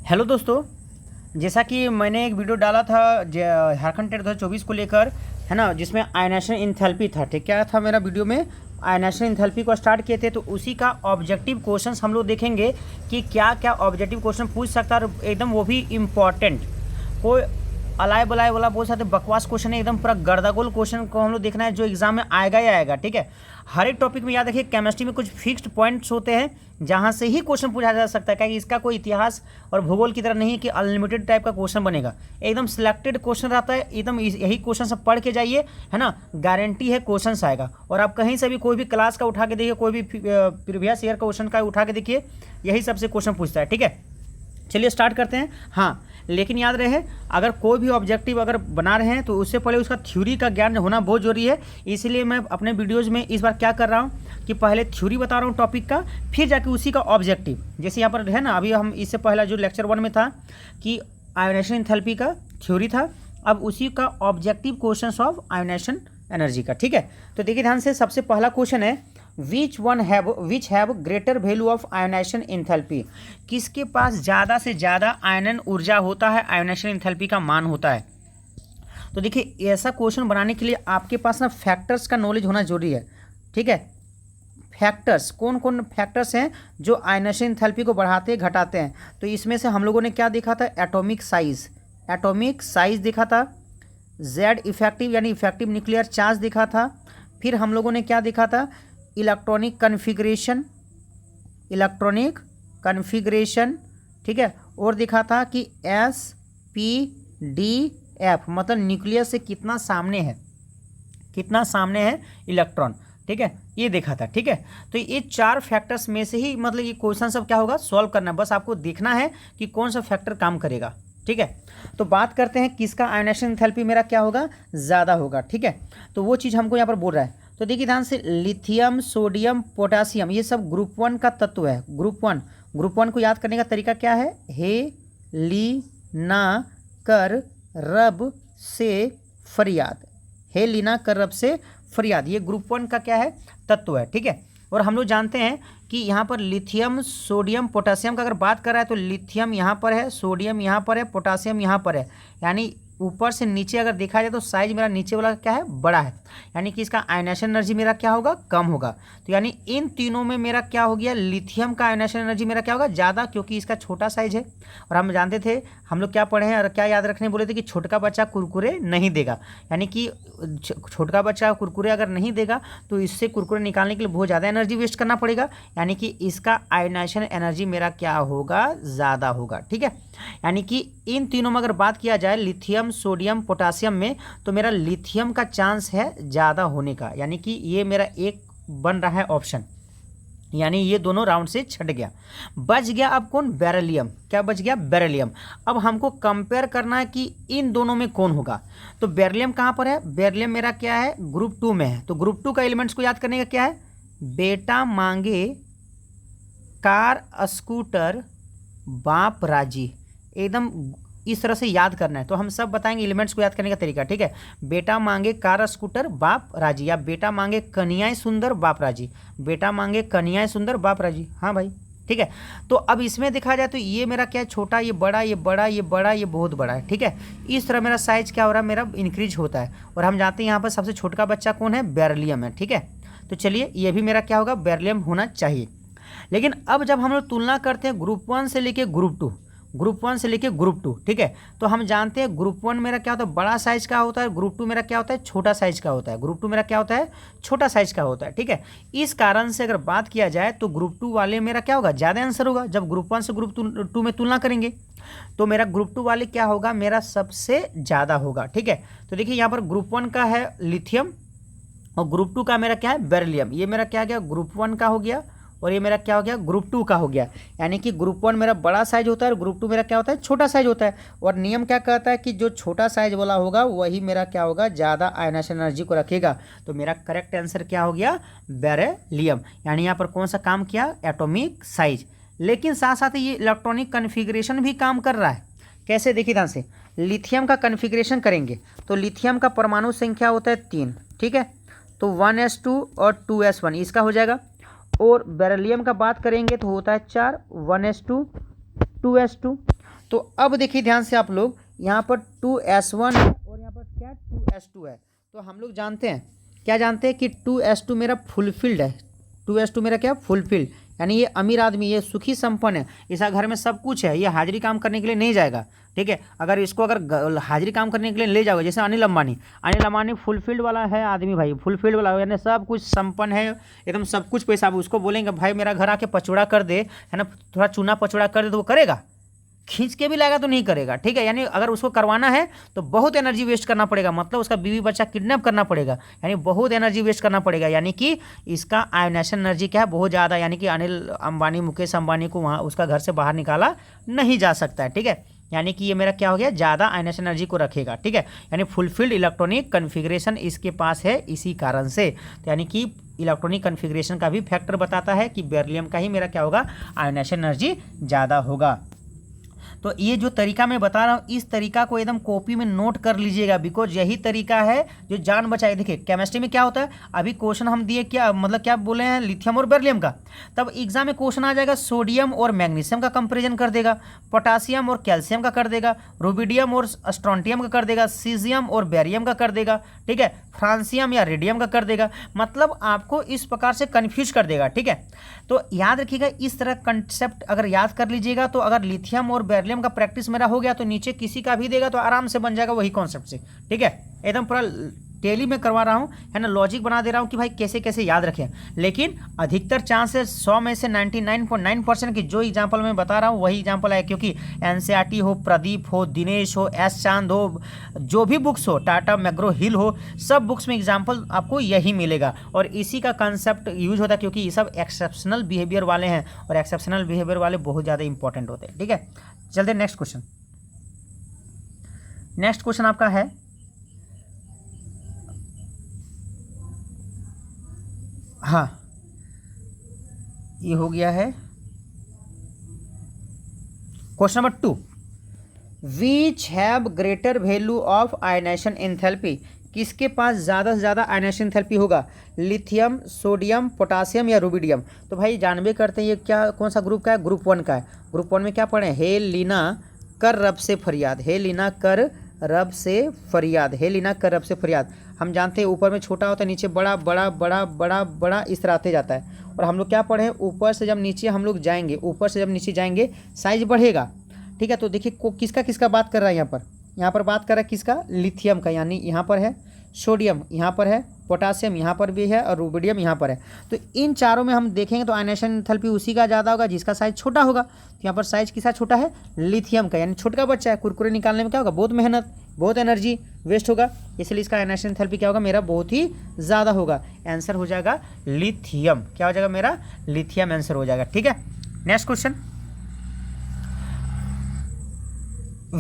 Hello दोस्तों, जैसा कि मैंने एक वीडियो डाला था झारखंड टेट 2024 को लेकर, है ना, जिसमें आयनेशन इंथैल्पी था। ठीक, क्या था मेरा वीडियो में आयनेशन इंथैल्पी को स्टार्ट किए थे, तो उसी का ऑब्जेक्टिव क्वेश्चंस हम लोग देखेंगे कि क्या क्या ऑब्जेक्टिव क्वेश्चन पूछ सकता है, और एकदम वो भी इम्पॉर्टेंट। कोई अलाय बलाय वाला बोल सकते बकवास क्वेश्चन है, एकदम पूरा गर्दागोल क्वेश्चन को हम लोग देखना है जो एग्जाम में आएगा ही आएगा। ठीक है, हर एक टॉपिक में याद रखिए, केमिस्ट्री में कुछ फिक्स्ड पॉइंट्स होते हैं जहाँ से ही क्वेश्चन पूछा जा सकता है, क्योंकि इसका कोई इतिहास और भूगोल की तरह नहीं है कि अनलिमिटेड टाइप का क्वेश्चन बनेगा। एकदम सिलेक्टेड क्वेश्चन रहता है, एकदम यही क्वेश्चन सब पढ़ के जाइए, है ना, गारंटी है क्वेश्चन आएगा। और आप कहीं से भी कोई भी क्लास का उठा के देखिए, कोई भी प्रीवियस ईयर का क्वेश्चन का उठा के देखिए, यही सबसे क्वेश्चन पूछता है। ठीक है, चलिए स्टार्ट करते हैं। हाँ, लेकिन याद रहे, अगर कोई भी ऑब्जेक्टिव अगर बना रहे हैं तो उससे पहले उसका थ्योरी का ज्ञान होना बहुत जरूरी है। इसलिए मैं अपने वीडियोज़ में इस बार क्या कर रहा हूँ कि पहले थ्योरी बता रहा हूँ टॉपिक का, फिर जाके उसी का ऑब्जेक्टिव। जैसे यहाँ पर है ना, अभी हम इससे पहला जो लेक्चर 1 में था कि आयोनेशन एंथैल्पी का थ्योरी था, अब उसी का objective question of ionisation energy का। ठीक है, तो देखिए ध्यान से, सबसे पहला क्वेश्चन है which have greater value of ionisation enthalpy. किसके पास ज़्यादा से ज़्यादा आयनन ऊर्जा होता है, आयोनेशन एंथैल्पी का मान होता है। तो देखिए, ऐसा क्वेश्चन बनाने के लिए आपके पास ना फैक्टर्स का नॉलेज होना जरूरी है। ठीक है, फैक्टर्स, कौन कौन फैक्टर्स हैं जो आयोनेशन एंथैल्पी को बढ़ाते हैं घटाते हैं। तो इसमें से हम लोगों ने क्या देखा था, एटॉमिक साइज देखा था, जेड इफेक्टिव यानी इफेक्टिव न्यूक्लियर चार्ज देखा था। फिर हम लोगों ने क्या देखा था, इलेक्ट्रॉनिक कन्फिग्रेशन। ठीक है, और देखा था कि SPDF मतलब न्यूक्लियस से कितना सामने है इलेक्ट्रॉन। ठीक है, ये देखा था। ठीक है, तो ये 4 फैक्टर्स में से ही मतलब ये क्वेश्चन सब क्या होगा, सॉल्व करना है। बस आपको देखना है कि कौन सा फैक्टर काम करेगा। ठीक है, तो बात करते हैं किसका आयोनेशन एंथैल्पी मेरा क्या होगा, ज़्यादा होगा। ठीक है, तो वो चीज़ हमको यहाँ पर बोल रहा है। तो देखिए ध्यान से, लिथियम, सोडियम, पोटासियम, ये सब ग्रुप 1 का तत्व है। ग्रुप वन को याद करने का तरीका क्या है, हे ली ना कर रब से फरियाद। हे लीना कर रब से फरियाद, ये ग्रुप 1 का क्या है, तत्व है। ठीक है, और हम लोग जानते हैं कि यहाँ पर लिथियम, सोडियम, पोटासियम का अगर बात कर रहा है तो लिथियम यहाँ पर है, सोडियम यहाँ पर है, पोटासियम यहाँ पर है। यानी ऊपर से नीचे अगर देखा जाए तो साइज मेरा नीचे वाला क्या है, बड़ा है, यानी कि इसका आयनेशन एनर्जी मेरा क्या होगा, कम होगा। तो यानी इन तीनों में मेरा क्या हो गया, लिथियम का आयनेशन एनर्जी मेरा क्या होगा, ज़्यादा, क्योंकि इसका छोटा साइज है। और हम जानते थे, हम लोग क्या पढ़े हैं और क्या याद रखने बोले थे कि छोटका बच्चा कुरकुरे नहीं देगा, यानी कि छोटका बच्चा कुरकुरे अगर नहीं देगा तो इससे कुरकुरे निकालने के लिए बहुत ज़्यादा एनर्जी वेस्ट करना पड़ेगा, यानी कि इसका आयनेशन एनर्जी मेरा क्या होगा, ज़्यादा होगा। ठीक है, यानी कि इन तीनों में अगर बात किया जाए लिथियम, सोडियम, पोटासियम में, तो मेरा लिथियम का चांस है ज़्यादा होने का, यानी कि ये मेरा एक बन रहा है ऑप्शन, यानी ये दोनों राउंड से छट गया। बच गया अब कौन, बेरिलियम। क्या बच गया, बेरिलियम। अब हमको कंपेयर करना है कि इन दोनों में कौन होगा। तो बेरिलियम कहाँ पर है, बेरिलियम मेरा क्या है, ग्रुप 2 में है। तो ग्रुप 2 का एलिमेंट्स को याद करने का क्या है, बेटा मांगे कार स्कूटर बाप राजी, एकदम इस तरह से याद करना है। तो हम सब बताएंगे एलिमेंट्स को याद करने का तरीका। ठीक है, बेटा मांगे कार स्कूटर बाप राजी, या बेटा मांगे कन्याएं सुंदर बाप राजी, बेटा मांगे कन्याएं सुंदर बाप राजी। हाँ भाई, ठीक है। तो अब इसमें देखा जाए तो ये मेरा क्या है, छोटा, ये बड़ा, ये बड़ा, ये बड़ा, ये बहुत बड़ा है। ठीक है, इस तरह मेरा साइज क्या हो रहा है, मेरा इंक्रीज होता है। और हम जानते हैं यहाँ पर सबसे छोटा बच्चा कौन है, बेरिलियम है। ठीक है, तो चलिए ये भी मेरा क्या होगा, बेरिलियम होना चाहिए। लेकिन अब जब हम लोग तुलना करते हैं ग्रुप 1 से लेके ग्रुप 2, ग्रुप 1 से लेके ग्रुप 2, ठीक है, तो हम जानते हैं ग्रुप 1 मेरा क्या होता है, बड़ा साइज का होता है, ग्रुप 2 मेरा क्या होता है, छोटा साइज का होता है। ग्रुप 2 मेरा क्या होता है, छोटा साइज का होता है। ठीक है, इस कारण से अगर बात किया जाए तो ग्रुप 2 वाले मेरा क्या होगा, ज़्यादा आंसर होगा। जब ग्रुप 1 से ग्रुप 2 में तुलना करेंगे तो मेरा ग्रुप 2 वाले क्या होगा, मेरा सबसे ज़्यादा होगा। ठीक है, तो देखिए यहाँ पर ग्रुप 1 का है लिथियम और ग्रुप 2 का मेरा क्या है, बेरिलियम। ये मेरा क्या गया, ग्रुप 1 का हो गया, और ये मेरा क्या हो गया, ग्रुप 2 का हो गया। यानी कि ग्रुप 1 मेरा बड़ा साइज होता है और ग्रुप 2 मेरा क्या होता है, छोटा साइज होता है। और नियम क्या कहता है कि जो छोटा साइज वाला होगा वही मेरा क्या होगा, ज़्यादा आयनेशन एनर्जी को रखेगा। तो मेरा करेक्ट आंसर क्या हो गया, बेरिलियम। यानी यहाँ पर कौन सा काम किया, एटॉमिक साइज। लेकिन साथ साथ ये इलेक्ट्रॉनिक कन्फिग्रेशन भी काम कर रहा है। कैसे, देखिए ध्यान से, लिथियम का कन्फिग्रेशन करेंगे तो लिथियम का परमाणु संख्या होता है 3। ठीक है, तो 1s2 और 2s1 इसका हो जाएगा। और बेरिलियम का बात करेंगे तो होता है 4, 1s2 2s2। तो अब देखिए ध्यान से आप लोग, यहाँ पर 2s1 है और यहाँ पर क्या 2s2 है। तो हम लोग जानते हैं, क्या जानते हैं कि 2s2 मेरा फुलफिल्ड है। 2s2 मेरा क्या फुलफिल्ड, यानी ये अमीर आदमी, ये सुखी संपन्न है, इसका घर में सब कुछ है, ये हाजिरी काम करने के लिए नहीं जाएगा। ठीक है, अगर इसको अगर हाजिरी काम करने के लिए ले जाओगे, जैसे अनिल अंबानी फुलफिल्ड वाला है आदमी भाई, फुलफिल्ड वाला, यानी सब कुछ संपन्न है एकदम, सब कुछ पैसा। अब उसको बोलेंगे भाई मेरा घर आके पचौड़ा कर दे, है ना, थोड़ा चूना पचौड़ा कर दे, तो वो करेगा? खींच के भी लाएगा तो नहीं करेगा। ठीक है, यानी अगर उसको करवाना है तो बहुत एनर्जी वेस्ट करना पड़ेगा, मतलब उसका बीवी बच्चा किडनैप करना पड़ेगा, यानी बहुत एनर्जी वेस्ट करना पड़ेगा, यानी कि इसका आयोनेशन एनर्जी क्या है, बहुत ज़्यादा, यानी कि अनिल अंबानी, मुकेश अंबानी को वहाँ उसका घर से बाहर निकाला नहीं जा सकता है। ठीक है, यानी कि ये मेरा क्या हो गया, ज़्यादा आयोनेशन एनर्जी को रखेगा। ठीक है, यानी फुलफिल्ड इलेक्ट्रॉनिक कन्फिग्रेशन इसके पास है इसी कारण से। तो यानी कि इलेक्ट्रॉनिक कन्फिग्रेशन का भी फैक्टर बताता है कि बेरिलियम का ही मेरा क्या होगा, आयोनेशन एनर्जी ज़्यादा होगा। तो ये जो तरीका मैं बता रहा हूँ, इस तरीका को एकदम कॉपी में नोट कर लीजिएगा, बिकॉज यही तरीका है जो जान बचाए। देखिए केमिस्ट्री में क्या होता है, अभी क्वेश्चन हम दिए क्या, मतलब क्या बोले हैं, लिथियम और बेरिलियम का, तब एग्जाम में क्वेश्चन आ जाएगा सोडियम और मैग्नीशियम का कंपेरिजन कर देगा, पोटासियम और कैल्शियम का कर देगा, रुबिडियम और स्ट्रोंटियम का कर देगा, सीजियम और बेरियम का कर देगा। ठीक है, फ्रांसियम या रेडियम का कर देगा, मतलब आपको इस प्रकार से कन्फ्यूज कर देगा। ठीक है, तो याद रखिएगा, इस तरह कंसेप्ट अगर याद कर लीजिएगा, तो अगर लिथियम और बेरिलियम का प्रैक्टिस मेरा हो गया तो नीचे किसी का भी देगा तो आराम से बन जाएगा वही कॉन्सेप्ट से। ठीक है, एकदम पूरा टेली में करवा रहा हूँ, है ना, लॉजिक बना दे रहा हूँ कि भाई कैसे कैसे याद रखें। लेकिन अधिकतर चांस है 100 में से 99.9% की जो एग्जाम्पल मैं बता रहा हूँ वही एग्जाम्पल है, क्योंकि एनसीईआरटी हो, प्रदीप हो, दिनेश हो, एस चांद हो, जो भी बुक्स हो, टाटा मैग्रो हिल हो, सब बुक्स में एग्जाम्पल आपको यही मिलेगा और इसी का कंसेप्ट यूज होता है, क्योंकि ये सब एक्सेप्शनल बिहेवियर वाले हैं और एक्सेप्शनल बिहेवियर वाले बहुत ज़्यादा इंपॉर्टेंट होते हैं। ठीक है, चलते नेक्स्ट क्वेश्चन। नेक्स्ट क्वेश्चन आपका है, हाँ ये हो गया है question number 2, which have greater value of ionisation enthalpy, किसके पास ज़्यादा से ज़्यादा आयनेशन एंथैल्पी होगा, लिथियम, सोडियम, पोटासियम या रुबिडियम। तो भाई जानबे करते हैं ये क्या, कौन सा ग्रुप का है, ग्रुप 1 का है। ग्रुप 1 में क्या पढ़े, हे लीना कर रब से फरियाद, हे लीना कर रब से फरियाद, हे लीना कर रब से फरियाद। हम जानते हैं ऊपर में छोटा होता है, नीचे बड़ा बड़ा बड़ा बड़ा बड़ा इस तरह आते जाता है। और हम लोग क्या पढ़े हैं, ऊपर से जब नीचे हम लोग जाएंगे, ऊपर से जब नीचे जाएंगे साइज बढ़ेगा। ठीक है, तो देखिए किसका किसका बात कर रहा है यहाँ पर बात कर रहा है किसका, लिथियम का, यानी यहाँ पर है, सोडियम यहाँ पर है, पोटासियम यहाँ पर भी है और रुबिडियम यहाँ पर है। तो इन चारों में हम देखेंगे तो आयनेशन एंथैल्पी उसी का ज़्यादा होगा जिसका साइज छोटा होगा। तो यहाँ पर साइज किसका छोटा है, लिथियम का, यानी छोटा बच्चा है, कुरकुरे निकालने में क्या होगा, बहुत मेहनत, बहुत एनर्जी वेस्ट होगा, इसलिए इसका आयनेशन एंथैल्पी क्या होगा, मेरा बहुत ही ज़्यादा होगा। आंसर हो जाएगा लिथियम, क्या हो जाएगा मेरा, लिथियम आंसर हो जाएगा। ठीक है, next question,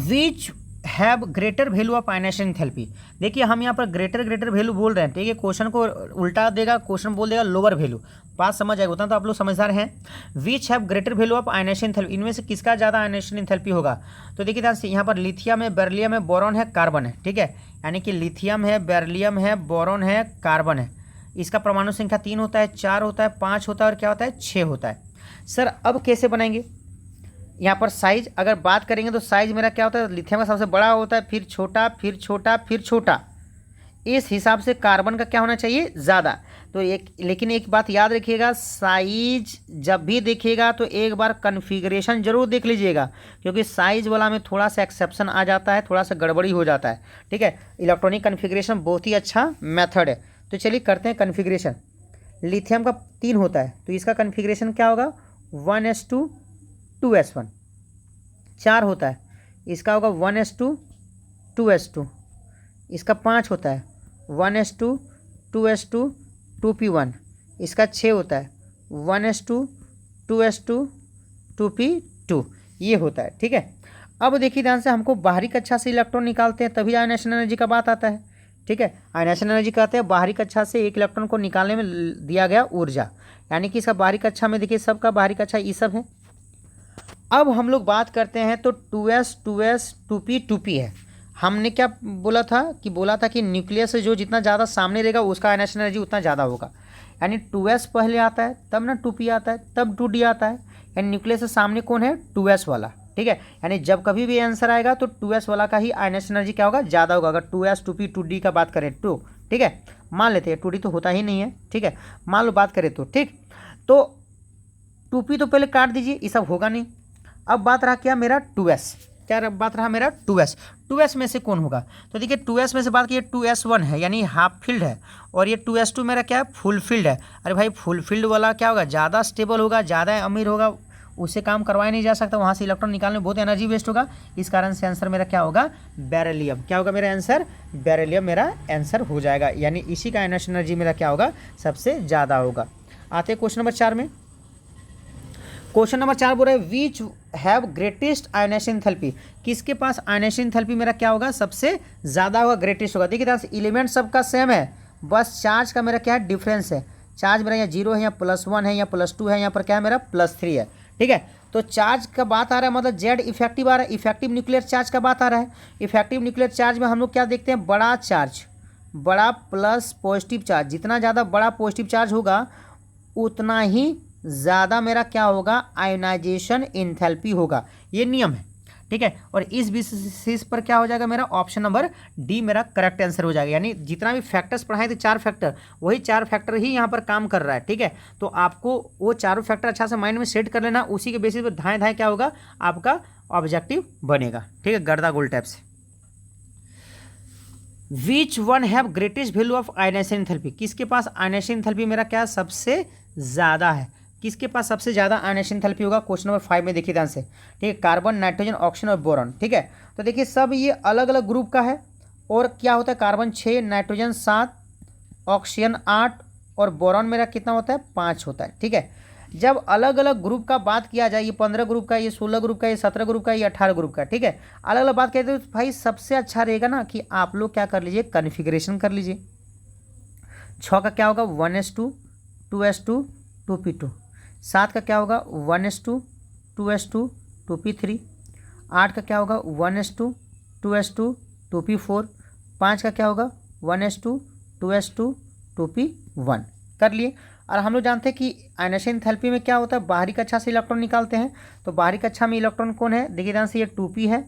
which have greater value of ionisation enthalpy. देखिए हम यहाँ पर ग्रेटर वैल्यू बोल रहे हैं, ठीक है, क्वेश्चन को उल्टा देगा, क्वेश्चन बोल देगा लोअर वैल्यू, बात समझ आएगा, उतना तो आप लोग समझदार हैं। Which have greater value of ionisation enthalpy, इनमें से किसका ज़्यादा आयनेशन एंथैल्पी होगा। तो देखिए ध्यान से, यहाँ पर लिथियम है, बेरिलियम है, बोरॉन है, कार्बन है। ठीक है, यानी कि लिथियम है, बेरिलियम है, बोरॉन है, कार्बन है। इसका परमाणु संख्या 3 होता है, 4 होता है, 5 होता है और क्या होता है, 6 होता है। सर अब कैसे बनाएंगे, यहाँ पर साइज अगर बात करेंगे तो साइज मेरा क्या होता है, लिथियम का सबसे बड़ा होता है, फिर छोटा, फिर छोटा, फिर छोटा, इस हिसाब से कार्बन का क्या होना चाहिए, ज़्यादा। तो लेकिन एक बात याद रखिएगा, साइज जब भी देखिएगा तो एक बार कन्फिग्रेशन जरूर देख लीजिएगा, क्योंकि साइज वाला में थोड़ा सा एक्सेप्शन आ जाता है, थोड़ा सा गड़बड़ी हो जाता है। ठीक है, इलेक्ट्रॉनिक कन्फिग्रेशन बहुत ही अच्छा मेथड है। तो चलिए करते हैं कन्फिग्रेशन। लिथियम का 3 होता है, तो इसका कन्फिग्रेशन क्या होगा, 1s2 2s1। 4 होता है, इसका होगा 1s2 2s2। इसका 5 होता है, 1s2 2s2 2p1। इसका 6 होता है, 1s2 2s2 2p2, ये होता है। ठीक है, अब देखिए ध्यान से, हमको बाहरी कक्षा से इलेक्ट्रॉन निकालते हैं तभी आयनेशन एनर्जी का बात आता है। ठीक है, आयनेशन एनर्जी कहते हैं बाहरी कक्षा से एक इलेक्ट्रॉन को निकालने में दिया गया ऊर्जा, यानी कि इसका बाहरी कक्षा में देखिए सबका बाहरी कक्षा ये सब है। अब हम लोग बात करते हैं तो 2s 2s 2p 2p है। हमने क्या बोला था कि न्यूक्लियस से जो जितना ज़्यादा सामने रहेगा उसका आयनेशन एनर्जी उतना ज़्यादा होगा, यानी 2s पहले आता है तब ना 2p आता है, तब 2d आता है, यानी न्यूक्लियस से सामने कौन है, 2s वाला। ठीक है। यानी जब कभी भी आंसर आएगा तो 2s वाला का ही आयनेशन एनर्जी क्या होगा, ज़्यादा होगा। अगर 2s 2p 2d का बात करें तो, ठीक है, मान लेते हैं 2d तो होता ही नहीं है, ठीक है, मान लो बात करें तो, ठीक। तो 2p तो पहले काट दीजिए, ये सब होगा नहीं। अब बात रहा क्या मेरा 2s, क्या बात रहा मेरा 2s। 2s में से कौन होगा, तो देखिए 2s में से बात कीजिए 2s1 है यानी हाफ फील्ड है, और ये 2s2 मेरा क्या है, फुल फील्ड है। अरे भाई फुल फील्ड वाला क्या होगा, ज़्यादा स्टेबल होगा, ज़्यादा अमीर होगा, उससे काम करवाया नहीं जा सकता, वहाँ से इलेक्ट्रॉन निकालने में बहुत एनर्जी वेस्ट होगा। इस कारण से आंसर मेरा क्या होगा, बेरिलियम। क्या होगा मेरा आंसर, बेरिलियम मेरा आंसर हो जाएगा। यानी इसी का आयनेशन एनर्जी मेरा क्या होगा, सबसे ज़्यादा होगा। आते हैं क्वेश्चन नंबर 4 में। क्वेश्चन नंबर 4 बोल रहे हैं which have greatest ionisation enthalpy, किसके पास आयनेशन एंथैल्पी मेरा क्या होगा, सबसे ज़्यादा होगा, ग्रेटेस्ट होगा। देखिए तरह एलिमेंट सबका सेम है, बस चार्ज का मेरा क्या है, डिफरेंस है। चार्ज मेरा यहाँ 0 है, यहाँ +1 है, यहाँ +2 है, यहाँ पर क्या है मेरा +3 है, ठीक है। तो चार्ज का बात आ रहा है, मतलब जेड इफेक्टिव आ रहा है, इफेक्टिव न्यूक्लियर चार्ज का बात आ रहा है। इफेक्टिव न्यूक्लियर चार्ज में हम लोग क्या देखते हैं, बड़ा चार्ज, बड़ा प्लस पॉजिटिव चार्ज, जितना ज़्यादा बड़ा पॉजिटिव चार्ज होगा उतना ही ज़्यादा मेरा क्या होगा, आयोनाइजेशन एंथैल्पी होगा, ये नियम है, ठीक है। और इस बेसिस पर क्या हो जाएगा मेरा ऑप्शन नंबर डी मेरा करेक्ट आंसर हो जाएगा। यानी जितना भी फैक्टर्स पढ़ाए थे 4 फैक्टर, वही 4 फैक्टर ही यहाँ पर काम कर रहा है, ठीक है। तो आपको वो चारों फैक्टर अच्छा से माइंड में सेट कर लेना, उसी के बेसिस पर धाएँ धाएँ क्या होगा आपका ऑब्जेक्टिव बनेगा, ठीक है, गर्दा गोल टाइप से। Which one have greatest value of ionisation enthalpy, किसके पास आयनेशन एंथैल्पी मेरा क्या सबसे ज़्यादा है, किसके पास सबसे ज़्यादा आयनेशन एंथैल्पी होगा। क्वेश्चन नंबर 5 में देखिए ध्यान से, ठीक है, कार्बन, नाइट्रोजन, ऑक्सीजन और बोरॉन, ठीक है। तो देखिए सब ये अलग अलग ग्रुप का है, और क्या होता है, कार्बन 6, नाइट्रोजन 7, ऑक्सीजन 8 और बोरॉन मेरा कितना होता है, 5 होता है, ठीक है। जब अलग अलग ग्रुप का बात किया जाए, ये 15 ग्रुप का, ये 16 ग्रुप का, ये 17 ग्रुप का, ये 18 ग्रुप का, ठीक है, अलग अलग बात कहते हैं, तो भाई सबसे अच्छा रहेगा ना कि आप लोग क्या कर लीजिए, कन्फिग्रेशन कर लीजिए। 6 का क्या होगा, 1s2 2s2 2p2। 7 का क्या होगा, 1s2 2s2 2p3। 8 का क्या होगा, 1s2 2s2 2p4। 5 का क्या होगा, 1s2 2s2 2p1। कर लिए। और हम लोग जानते हैं कि आयनेशन एंथैल्पी में क्या होता है, बाहरी कक्षा से इलेक्ट्रॉन निकालते हैं। तो बाहरी कक्षा में इलेक्ट्रॉन कौन है, देखिए ध्यान से, ये 2p है,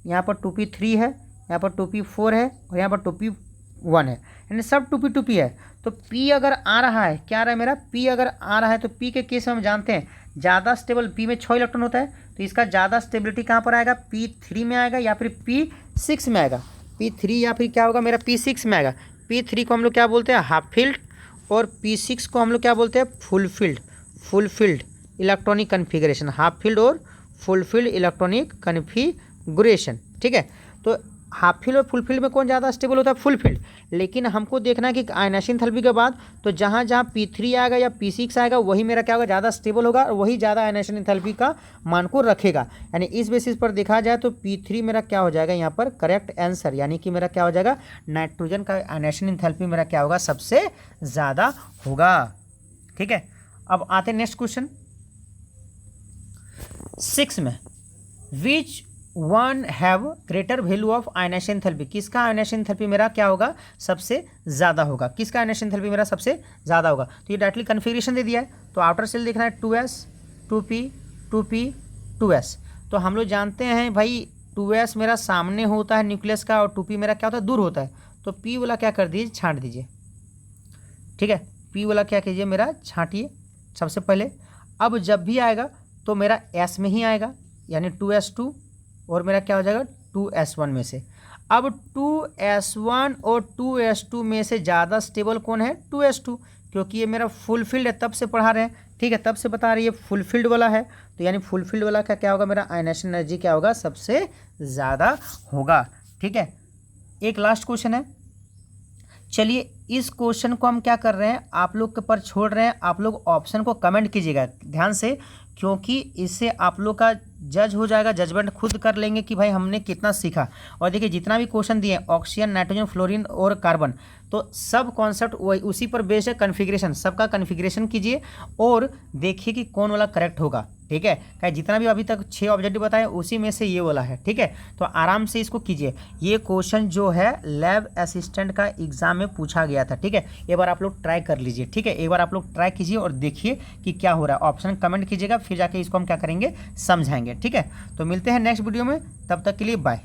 यहाँ पर 2p3 है, यहाँ पर 2p4 है, और यहाँ पर 2p1 है, यानी सब 2p है। तो p अगर आ रहा है, क्या आ रहा है मेरा, p अगर आ रहा है, तो p के केस में हम जानते हैं ज़्यादा स्टेबल, p में 6 इलेक्ट्रॉन होता है, तो इसका ज़्यादा स्टेबिलिटी कहाँ पर आएगा, p3 में आएगा या फिर p6 में आएगा। p3 या फिर क्या होगा मेरा p6 में आएगा। p3 को हम लोग क्या बोलते हैं, हाफ फील्ड, और p6 को हम लोग क्या बोलते हैं, full field electronic configuration, half field और फुल फील्ड इलेक्ट्रॉनिक कन्फिग्रेशन, ठीक है। तो हाफ फील्ड और फुल फील्ड में कौन ज़्यादा स्टेबल होता है, फुल फील्ड। लेकिन हमको देखना है कि आयनेशन एंथैल्पी के बाद तो जहाँ जहाँ p3 आएगा या p6 आएगा वही मेरा क्या होगा, ज़्यादा स्टेबल होगा, और वही ज़्यादा आयनेशन एंथैल्पी का मान को रखेगा। यानी इस बेसिस पर देखा जाए तो p3 मेरा क्या हो जाएगा यहाँ पर करेक्ट आंसर, यानी कि मेरा क्या हो जाएगा, नाइट्रोजन का आयनेशन एंथैल्पी मेरा क्या होगा, सबसे ज़्यादा होगा, ठीक है। अब आते नेक्स्ट क्वेश्चन 6 में, which one have greater value of ionisation enthalpy, किसका आयनेशन एंथैल्पी मेरा क्या होगा, सबसे ज़्यादा होगा, किसका आयनेशन एंथैल्पी मेरा सबसे ज़्यादा होगा। तो ये डायरेक्टली कन्फिग्रेशन दे दिया है, तो आउटर सेल देखना है 2s 2p 2p 2s। तो हम लोग जानते हैं भाई 2s मेरा सामने होता है न्यूक्लियस का, और 2p मेरा क्या होता है, दूर होता है। तो p वाला क्या कर दीजिए, छांट दीजिए, ठीक है, p वाला क्या कीजिए मेरा छांटिए सबसे पहले। अब जब भी आएगा तो मेरा s में ही आएगा, यानी 2s2, और मेरा क्या हो जाएगा 2s1 में से। अब 2s1 और 2s2 में से ज़्यादा स्टेबल कौन है, 2s2, क्योंकि ये मेरा फुल फील्ड है, तब से पढ़ा रहे हैं, ठीक है, तब से बता रही है फुल फील्ड वाला है। तो यानी फुल फील्ड वाला का क्या होगा, मेरा आयनेशन एनर्जी क्या होगा, सबसे ज़्यादा होगा, ठीक है। एक लास्ट क्वेश्चन है, चलिए इस क्वेश्चन को हम क्या कर रहे हैं, आप लोग के पर छोड़ रहे हैं, आप लोग ऑप्शन को कमेंट कीजिएगा ध्यान से, क्योंकि इससे आप लोग का जज हो जाएगा, जजमेंट खुद कर लेंगे कि भाई हमने कितना सीखा। और देखिए जितना भी क्वेश्चन दिए ऑक्सीजन, नाइट्रोजन, फ्लोरीन और कार्बन, तो सब कॉन्सेप्ट वही उसी पर बेस्ड है, कन्फिग्रेशन, सबका कन्फिग्रेशन कीजिए और देखिए कि कौन वाला करेक्ट होगा, ठीक है, क्या जितना भी अभी तक 6 ऑब्जेक्टिव बताए उसी में से ये वाला है। ठीक है, तो आराम से इसको कीजिए। ये क्वेश्चन जो है लैब असिस्टेंट का एग्जाम में पूछा गया था। ठीक है, एक बार आप लोग ट्राई कर लीजिए। ठीक है, एक बार आप लोग ट्राई कीजिए और देखिए कि क्या हो रहा है। ऑप्शन कमेंट कीजिएगा, फिर जाके इसको हम क्या करेंगे, समझाएंगे। ठीक है, तो मिलते हैं नेक्स्ट वीडियो में, तब तक के लिए बाय।